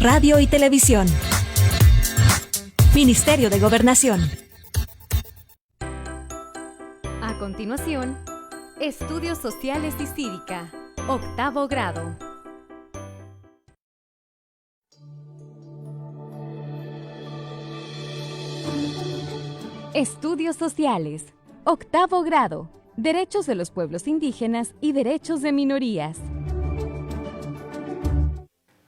Radio y Televisión. Ministerio de Gobernación. A continuación, Estudios Sociales y Cívica, octavo grado. Estudios Sociales, octavo grado, Derechos de los pueblos indígenas y derechos de minorías.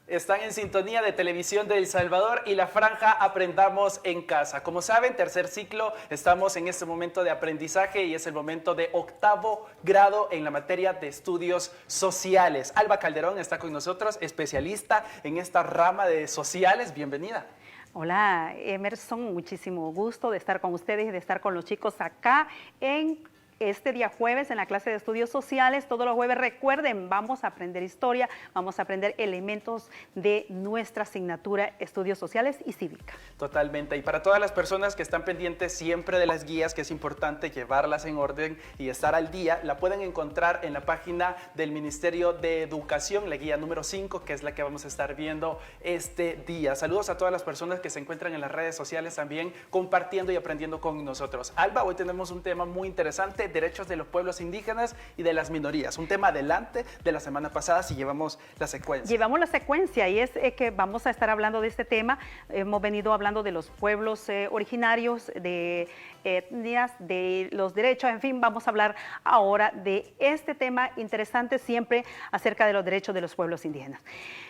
Están en sintonía de Televisión de El Salvador y la franja Aprendamos en Casa. Como saben, tercer ciclo, estamos en este momento de aprendizaje y es el momento de octavo grado en la materia de estudios sociales. Alba Calderón está con nosotros, especialista en esta rama de sociales. Bienvenida. Hola, Emerson, muchísimo gusto de estar con ustedes y de estar con los chicos acá en este día jueves en la clase de estudios sociales. Todos los jueves, recuerden, vamos a aprender historia, vamos a aprender elementos de nuestra asignatura estudios sociales y cívica. Totalmente, y para todas las personas que están pendientes siempre de las guías, que es importante llevarlas en orden y estar al día, la pueden encontrar en la página del Ministerio de Educación, la guía número 5, que es la que vamos a estar viendo este día. Saludos a todas las personas que se encuentran en las redes sociales también compartiendo y aprendiendo con nosotros. Alba, hoy tenemos un tema muy interesante, derechos de los pueblos indígenas y de las minorías. Un tema adelante de la semana pasada, si llevamos la secuencia. Llevamos la secuencia y es que vamos a estar hablando de este tema. Hemos venido hablando de los pueblos originarios, de etnias, de los derechos, en fin, vamos a hablar ahora de este tema interesante siempre acerca de los derechos de los pueblos indígenas.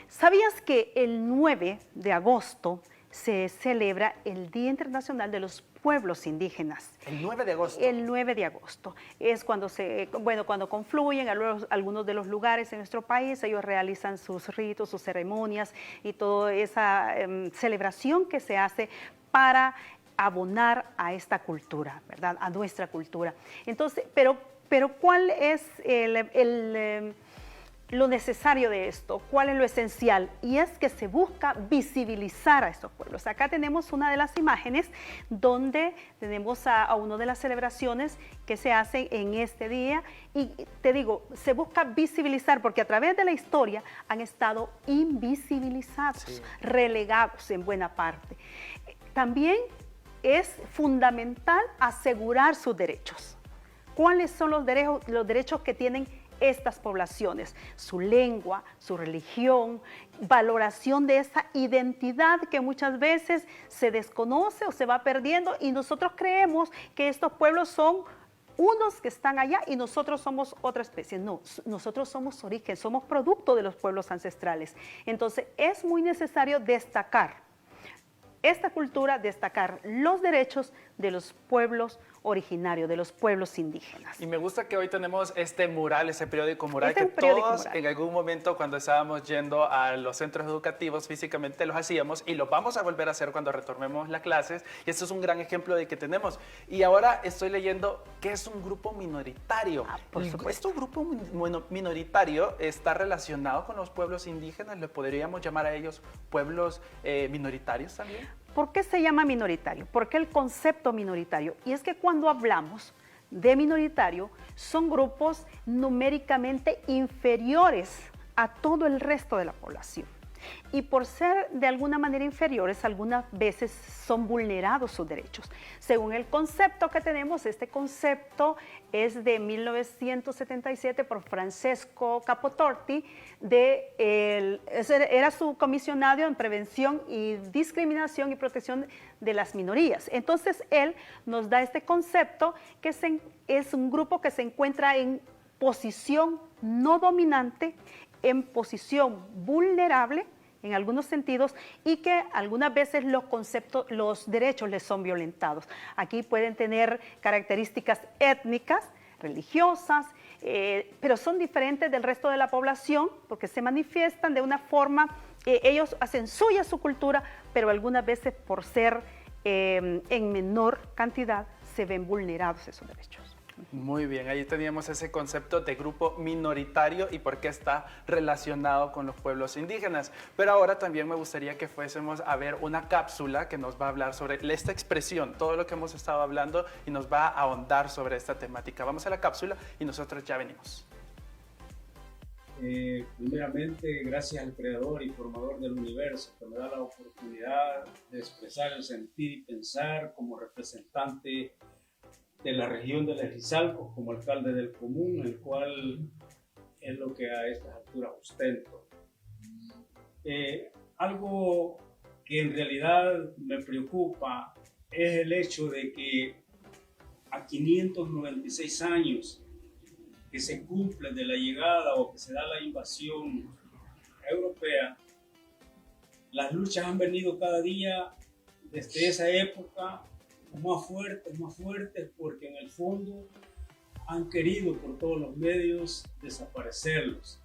¿Sabías que el 9 de agosto se celebra el Día Internacional de los Pueblos Indígenas? El 9 de agosto. El 9 de agosto es cuando cuando confluyen algunos de los lugares en nuestro país, ellos realizan sus ritos, sus ceremonias y toda esa celebración que se hace para abonar a esta cultura, ¿verdad? A nuestra cultura. Entonces, pero ¿cuál es lo necesario de esto? ¿Cuál es lo esencial? Y es que se busca visibilizar a estos pueblos. Acá tenemos una de las imágenes donde tenemos a una de las celebraciones que se hacen en este día y te digo, se busca visibilizar porque a través de la historia han estado invisibilizados, sí, relegados en buena parte. También es fundamental asegurar sus derechos. ¿Cuáles son los derechos que tienen estas poblaciones? Su lengua, su religión, valoración de esa identidad que muchas veces se desconoce o se va perdiendo y nosotros creemos que estos pueblos son unos que están allá y nosotros somos otra especie. No, nosotros somos origen, somos producto de los pueblos ancestrales. Entonces es muy necesario destacar esta cultura, destacar los derechos de los pueblos originarios, de los pueblos indígenas. Y me gusta que hoy tenemos este mural, ese periódico mural que todos en algún momento cuando estábamos yendo a los centros educativos físicamente los hacíamos y lo vamos a volver a hacer cuando retornemos las clases y esto es un gran ejemplo de que tenemos. Y ahora estoy leyendo que es un grupo minoritario. Por supuesto. ¿Este grupo minoritario está relacionado con los pueblos indígenas? ¿Le podríamos llamar a ellos pueblos minoritarios también? ¿Por qué se llama minoritario? ¿Por qué el concepto minoritario? Y es que cuando hablamos de minoritario, son grupos numéricamente inferiores a todo el resto de la población. Y por ser de alguna manera inferiores, algunas veces son vulnerados sus derechos. Según el concepto que tenemos, este concepto es de 1977 por Francesco Capotorti, era su comisionado en prevención y discriminación y protección de las minorías. Entonces él nos da este concepto que es un grupo que se encuentra en posición no dominante, en posición vulnerable en algunos sentidos y que algunas veces los derechos les son violentados. Aquí pueden tener características étnicas, religiosas, pero son diferentes del resto de la población porque se manifiestan de una forma, ellos hacen suya su cultura, pero algunas veces por ser en menor cantidad se ven vulnerados esos derechos. Muy bien, ahí teníamos ese concepto de grupo minoritario y por qué está relacionado con los pueblos indígenas. Pero ahora también me gustaría que fuésemos a ver una cápsula que nos va a hablar sobre esta expresión, todo lo que hemos estado hablando y nos va a ahondar sobre esta temática. Vamos a la cápsula y nosotros ya venimos. Primeramente, gracias al creador y formador del universo que me da la oportunidad de expresar el sentir y pensar como representante de la región de Lerizalco, como alcalde del común, el cual es lo que a estas alturas ostento. Algo que en realidad me preocupa es el hecho de que a 596 años que se cumple de la llegada o que se da la invasión europea, las luchas han venido cada día desde esa época más fuertes, porque en el fondo han querido por todos los medios desaparecerlos.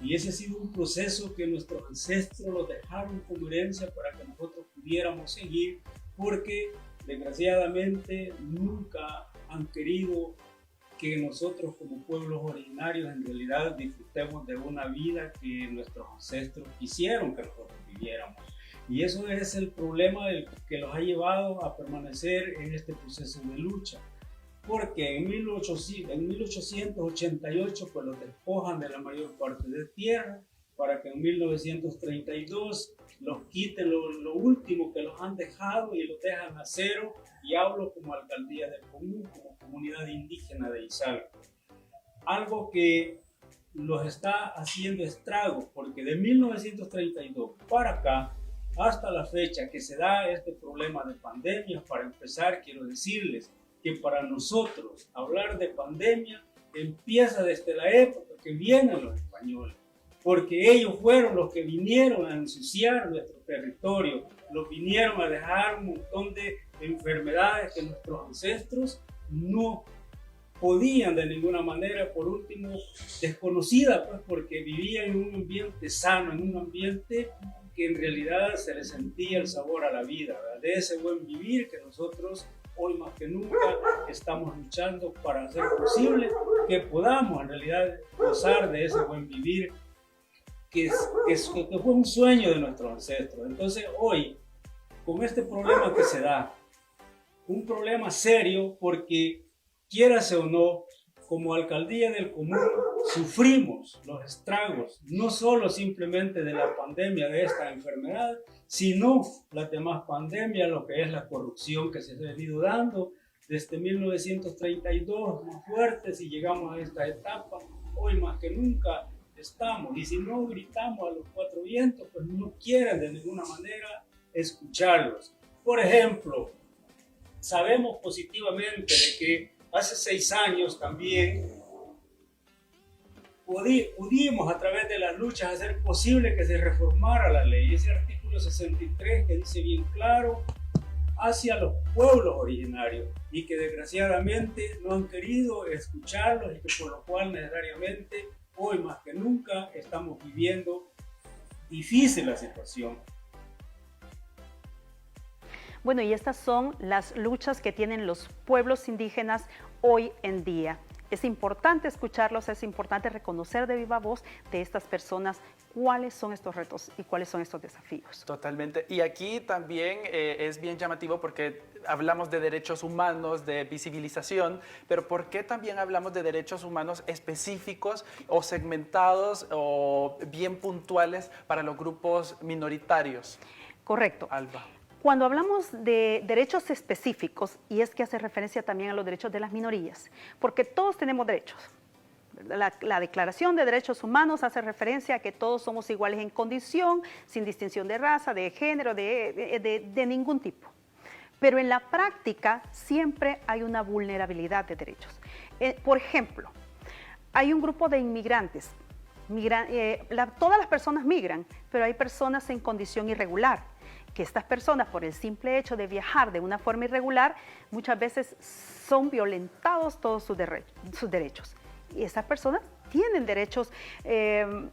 Y ese ha sido un proceso que nuestros ancestros los dejaron como herencia para que nosotros pudiéramos seguir, porque desgraciadamente nunca han querido que nosotros como pueblos originarios en realidad disfrutemos de una vida que nuestros ancestros quisieron que nosotros viviéramos. Y eso es el problema que los ha llevado a permanecer en este proceso de lucha. Porque en 1888 pues los despojan de la mayor parte de tierra, para que en 1932 los quiten lo último que los han dejado y los dejan a cero, y hablo como alcaldía del común, como comunidad indígena de Izalco. Algo que los está haciendo estragos, porque de 1932 para acá, hasta la fecha que se da este problema de pandemia, para empezar quiero decirles que para nosotros hablar de pandemia empieza desde la época que vienen los españoles, porque ellos fueron los que vinieron a ensuciar nuestro territorio, los vinieron a dejar un montón de enfermedades que nuestros ancestros no podían de ninguna manera, por último, desconocida, pues porque vivían en un ambiente sano, en un ambiente que en realidad se les sentía el sabor a la vida, ¿verdad? De ese buen vivir que nosotros hoy más que nunca estamos luchando para hacer posible que podamos en realidad gozar de ese buen vivir que fue un sueño de nuestros ancestros. Entonces hoy, con este problema que se da, un problema serio, porque quiérase o no, como alcaldía del común sufrimos los estragos, no solo simplemente de la pandemia de esta enfermedad, sino las demás pandemias, lo que es la corrupción que se ha venido dando desde 1932, más fuertes, y llegamos a esta etapa, hoy más que nunca estamos, y si no gritamos a los cuatro vientos, pues no quieren de ninguna manera escucharlos. Por ejemplo, sabemos positivamente de que hace 6 años también pudimos a través de las luchas hacer posible que se reformara la ley, ese artículo 63 que dice bien claro hacia los pueblos originarios, y que desgraciadamente no han querido escucharlos, y que por lo cual necesariamente hoy más que nunca estamos viviendo difícil la situación. Bueno, y estas son las luchas que tienen los pueblos indígenas hoy en día. Es importante escucharlos, es importante reconocer de viva voz de estas personas cuáles son estos retos y cuáles son estos desafíos. Totalmente. Y aquí también es bien llamativo porque hablamos de derechos humanos, de visibilización, pero ¿por qué también hablamos de derechos humanos específicos o segmentados o bien puntuales para los grupos minoritarios? Correcto. Alba. Cuando hablamos de derechos específicos, y es que hace referencia también a los derechos de las minorías, porque todos tenemos derechos. La Declaración de Derechos Humanos hace referencia a que todos somos iguales en condición, sin distinción de raza, de género, de ningún tipo. Pero en la práctica siempre hay una vulnerabilidad de derechos. Por ejemplo, hay un grupo de inmigrantes. Todas las personas migran, pero hay personas en condición irregular, que estas personas, por el simple hecho de viajar de una forma irregular, muchas veces son violentados todos sus derechos. Y esas personas tienen derechos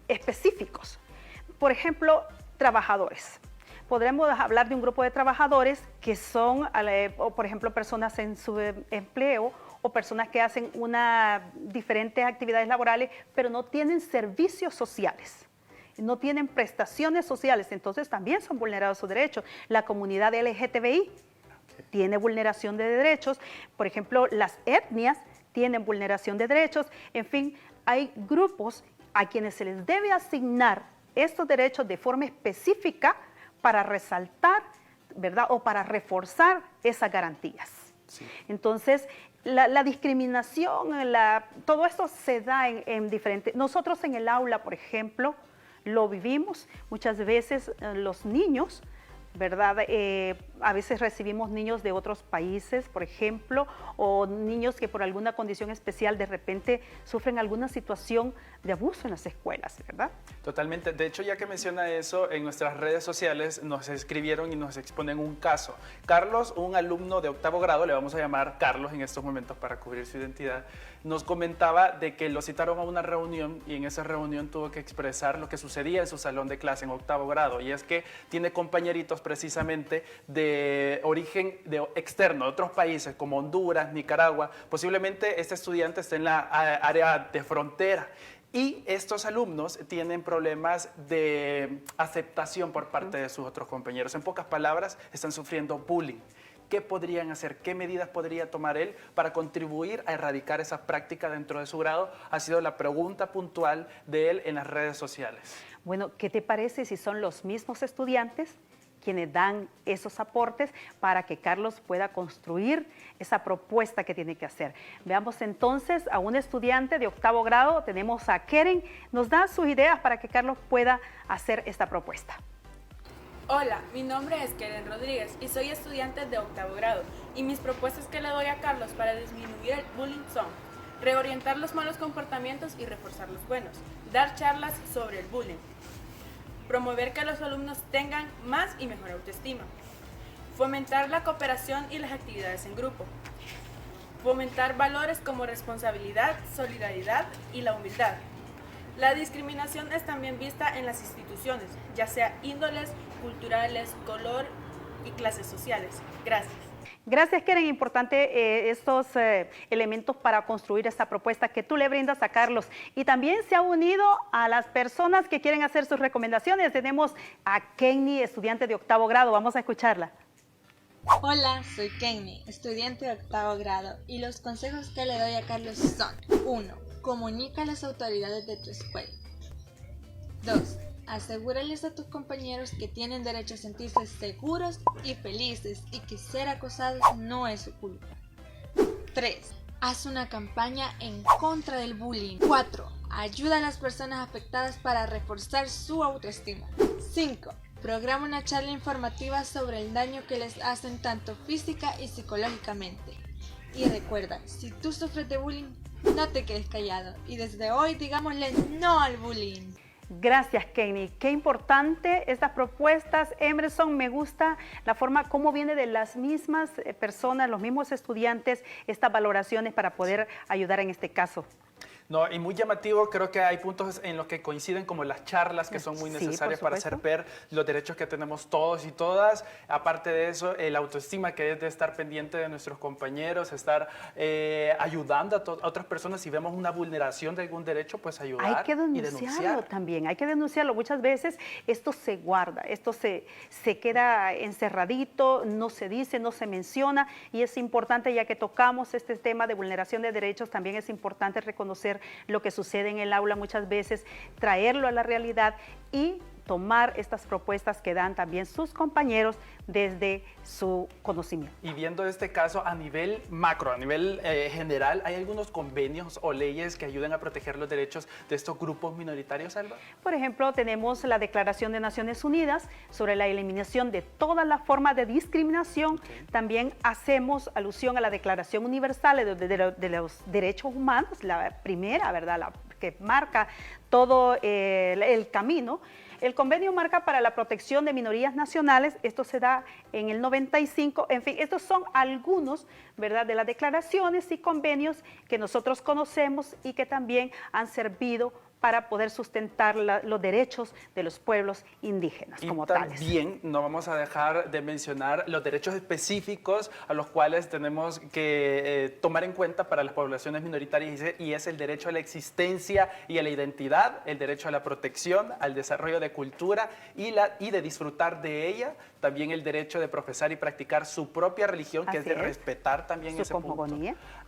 específicos. Por ejemplo, trabajadores. Podremos hablar de un grupo de trabajadores que son, por ejemplo, personas en su empleo o personas que hacen diferentes actividades laborales, pero no tienen servicios sociales. No tienen prestaciones sociales, entonces también son vulnerados sus derechos. La comunidad LGTBI tiene vulneración de derechos, por ejemplo, las etnias tienen vulneración de derechos, en fin, hay grupos a quienes se les debe asignar estos derechos de forma específica para resaltar, ¿verdad? O para reforzar esas garantías. Sí. Entonces, la discriminación, todo esto se da en diferentes... Nosotros en el aula, por ejemplo, lo vivimos muchas veces los niños, ¿verdad? A veces recibimos niños de otros países, por ejemplo, o niños que por alguna condición especial de repente sufren alguna situación de abuso en las escuelas, ¿verdad? Totalmente. De hecho, ya que menciona eso, en nuestras redes sociales nos escribieron y nos exponen un caso. Carlos, un alumno de 8º grado, le vamos a llamar Carlos en estos momentos para cubrir su identidad, nos comentaba de que lo citaron a una reunión y en esa reunión tuvo que expresar lo que sucedía en su salón de clase en 8º grado, y es que tiene compañeritos precisamente de origen externo, de otros países como Honduras, Nicaragua. Posiblemente este estudiante esté en la área de frontera. Y estos alumnos tienen problemas de aceptación por parte de sus otros compañeros. En pocas palabras, están sufriendo bullying. ¿Qué podrían hacer? ¿Qué medidas podría tomar él para contribuir a erradicar esa práctica dentro de su grado? Ha sido la pregunta puntual de él en las redes sociales. Bueno, ¿qué te parece si son los mismos estudiantes quienes dan esos aportes para que Carlos pueda construir esa propuesta que tiene que hacer? Veamos entonces a un estudiante de 8º grado, tenemos a Keren, nos da sus ideas para que Carlos pueda hacer esta propuesta. Hola, mi nombre es Keren Rodríguez y soy estudiante de 8º grado, y mis propuestas que le doy a Carlos para disminuir el bullying son: reorientar los malos comportamientos y reforzar los buenos, dar charlas sobre el bullying, promover que los alumnos tengan más y mejor autoestima, fomentar la cooperación y las actividades en grupo, fomentar valores como responsabilidad, solidaridad y la humildad. La discriminación es también vista en las instituciones, ya sea índoles, culturales, color y clases sociales. Gracias. Gracias, Keren. Importante estos elementos para construir esta propuesta que tú le brindas a Carlos. Y también se ha unido a las personas que quieren hacer sus recomendaciones. Tenemos a Kenny, estudiante de 8º grado. Vamos a escucharla. Hola, soy Kenny, estudiante de 8º grado, y los consejos que le doy a Carlos son: 1. Comunica a las autoridades de tu escuela. 2. Asegúrales a tus compañeros que tienen derecho a sentirse seguros y felices y que ser acosados no es su culpa. 3. Haz una campaña en contra del bullying. 4. Ayuda a las personas afectadas para reforzar su autoestima. 5. Programa una charla informativa sobre el daño que les hacen tanto física y psicológicamente. Y recuerda, si tú sufres de bullying, no te quedes callado. Y desde hoy digámosle no al bullying. Gracias, Kenny. Qué importante estas propuestas. Emerson, me gusta la forma como viene de las mismas personas, los mismos estudiantes, estas valoraciones para poder ayudar en este caso. No, y muy llamativo, creo que hay puntos en los que coinciden, como las charlas, que son muy necesarias para hacer ver los derechos que tenemos todos y todas. Aparte de eso, la autoestima, que es de estar pendiente de nuestros compañeros, estar ayudando a otras personas. Si vemos una vulneración de algún derecho, pues ayudar. Hay que denunciarlo también, hay que denunciarlo. Muchas veces esto se guarda, esto se queda encerradito, no se dice, no se menciona, y es importante, ya que tocamos este tema de vulneración de derechos, también es importante reconocer lo que sucede en el aula muchas veces, traerlo a la realidad y tomar estas propuestas que dan también sus compañeros desde su conocimiento. Y viendo este caso a nivel macro, a nivel general, ¿hay algunos convenios o leyes que ayuden a proteger los derechos de estos grupos minoritarios, Alba? Por ejemplo, tenemos la Declaración de Naciones Unidas sobre la eliminación de todas las formas de discriminación. También hacemos alusión a la Declaración Universal de los Derechos Humanos, la primera, ¿verdad?, la que marca todo el camino. El convenio marca para la protección de minorías nacionales, esto se da en el 95, en fin, estos son algunos, ¿verdad?, de las declaraciones y convenios que nosotros conocemos y que también han servido para poder sustentar los derechos de los pueblos indígenas como tales. Y también no vamos a dejar de mencionar los derechos específicos a los cuales tenemos que tomar en cuenta para las poblaciones minoritarias, y es el derecho a la existencia y a la identidad, el derecho a la protección, al desarrollo de cultura y de disfrutar de ella, también el derecho de profesar y practicar su propia religión, que es de respetar también ese punto,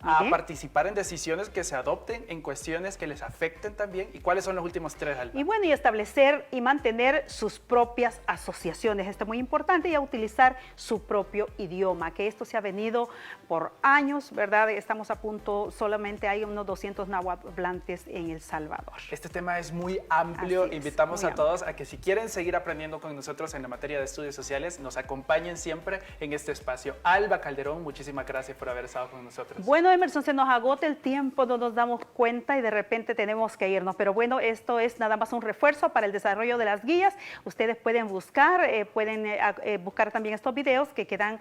a participar en decisiones que se adopten en cuestiones que les afecten también y ¿Y cuáles son los últimos 3, Alba? Y bueno, y establecer y mantener sus propias asociaciones. Esto es muy importante, y a utilizar su propio idioma, que esto se ha venido por años, ¿verdad? Estamos a punto, solamente hay unos 200 náhuatl hablantes en El Salvador. Este tema es muy amplio. Así es, Invitamos muy a todos a que si quieren seguir aprendiendo con nosotros en la materia de estudios sociales, nos acompañen siempre en este espacio. Alba Calderón, muchísimas gracias por haber estado con nosotros. Bueno, Emerson, se nos agota el tiempo, no nos damos cuenta y de repente tenemos que irnos. Pero bueno, esto es nada más un refuerzo para el desarrollo de las guías. Ustedes pueden buscar, buscar también estos videos que quedan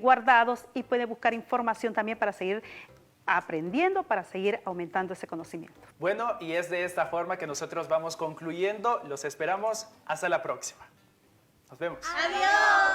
guardados, y pueden buscar información también para seguir aprendiendo, para seguir aumentando ese conocimiento. Bueno, y es de esta forma que nosotros vamos concluyendo. Los esperamos hasta la próxima. Nos vemos. ¡Adiós!